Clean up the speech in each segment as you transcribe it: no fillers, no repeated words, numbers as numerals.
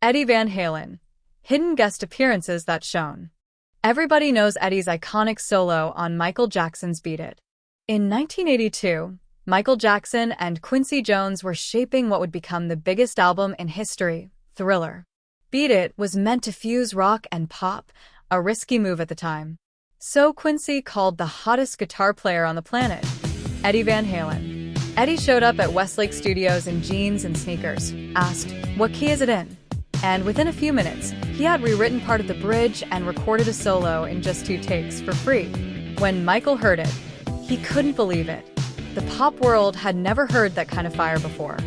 Eddie Van Halen. Hidden guest appearances that shone. Everybody knows Eddie's iconic solo on Michael Jackson's Beat It. In 1982, Michael Jackson and Quincy Jones were shaping what would become the biggest album in history, Thriller. Beat It was meant to fuse rock and pop, a risky move at the time. So Quincy called the hottest guitar player on the planet, Eddie Van Halen. Eddie showed up at Westlake Studios in jeans and sneakers, asked, "What key is it in?" And within a few minutes, he had rewritten part of the bridge and recorded a solo in just 2 takes for free. When Michael heard it, he couldn't believe it. The pop world had never heard that kind of fire before.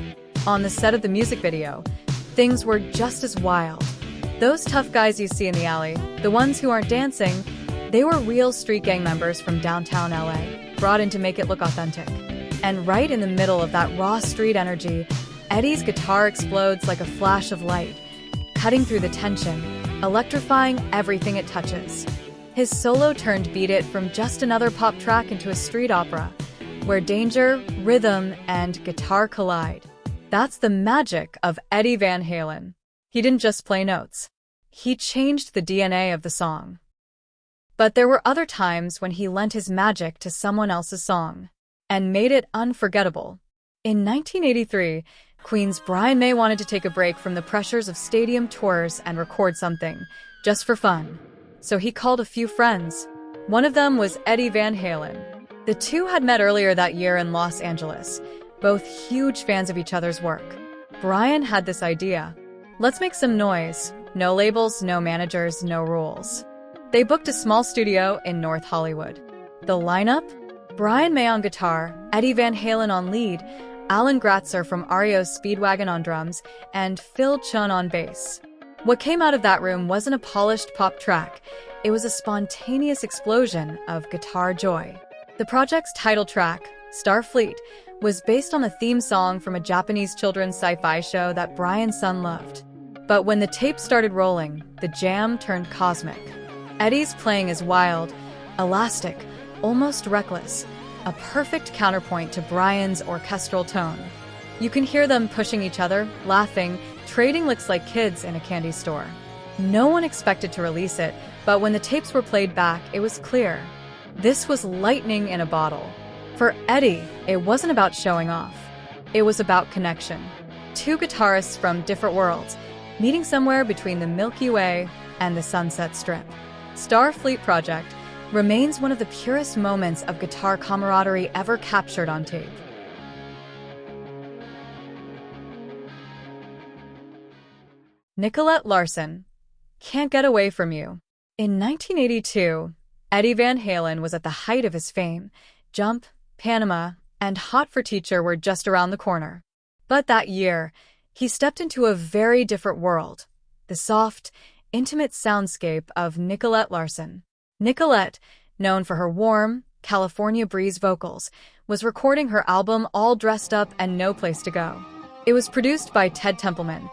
On the set of the music video, things were just as wild. Those tough guys you see in the alley, the ones who aren't dancing, they were real street gang members from downtown LA, brought in to make it look authentic. And right in the middle of that raw street energy, Eddie's guitar explodes like a flash of light, cutting through the tension, electrifying everything it touches. His solo turned Beat It from just another pop track into a street opera, where danger, rhythm, and guitar collide. That's the magic of Eddie Van Halen. He didn't just play notes. He changed the DNA of the song. But there were other times when he lent his magic to someone else's song and made it unforgettable. In 1983, Queen's Brian May wanted to take a break from the pressures of stadium tours and record something, just for fun. So he called a few friends. One of them was Eddie Van Halen. The two had met earlier that year in Los Angeles, both huge fans of each other's work. Brian had this idea. Let's make some noise. No labels, no managers, no rules. They booked a small studio in North Hollywood. The lineup? Brian May on guitar, Eddie Van Halen on lead, Alan Gratzer from REO's Speedwagon on drums, and Phil Shone on bass. What came out of that room wasn't a polished pop track. It was a spontaneous explosion of guitar joy. The project's title track, Starfleet, was based on a theme song from a Japanese children's sci-fi show that Brian's son loved. But when the tape started rolling, the jam turned cosmic. Eddie's playing is wild, elastic, almost reckless, a perfect counterpoint to Brian's orchestral tone. You can hear them pushing each other, laughing, trading licks like kids in a candy store. No one expected to release it, but when the tapes were played back, it was clear. This was lightning in a bottle. For Eddie, it wasn't about showing off. It was about connection. 2 guitarists from different worlds, meeting somewhere between the Milky Way and the Sunset Strip. Starfleet Project remains one of the purest moments of guitar camaraderie ever captured on tape. Nicolette Larson. Can't Get Away From You. In 1982, Eddie Van Halen was at the height of his fame. Jump, Panama, and Hot for Teacher were just around the corner. But that year, he stepped into a very different world, the soft, intimate soundscape of Nicolette Larson. Nicolette, known for her warm, California breeze vocals, was recording her album All Dressed Up and No Place to Go. It was produced by Ted Templeman,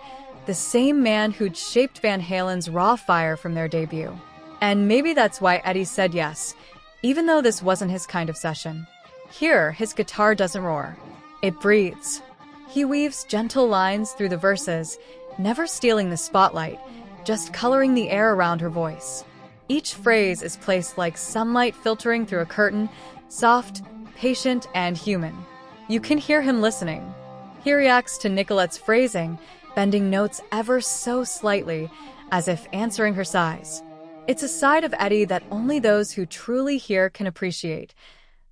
the same man who'd shaped Van Halen's raw fire from their debut. And maybe that's why Eddie said yes, even though this wasn't his kind of session. Here, his guitar doesn't roar. It breathes. He weaves gentle lines through the verses, never stealing the spotlight, just coloring the air around her voice. Each phrase is placed like sunlight filtering through a curtain, soft, patient, and human. You can hear him listening. He reacts to Nicolette's phrasing, bending notes ever so slightly, as if answering her sighs. It's a side of Eddie that only those who truly hear can appreciate.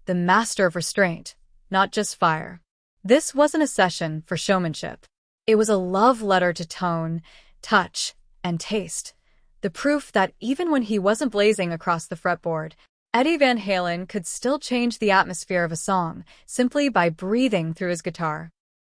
The master of restraint, not just fire. This wasn't a session for showmanship. It was a love letter to tone, touch, and taste. The proof that even when he wasn't blazing across the fretboard, Eddie Van Halen could still change the atmosphere of a song simply by breathing through his guitar.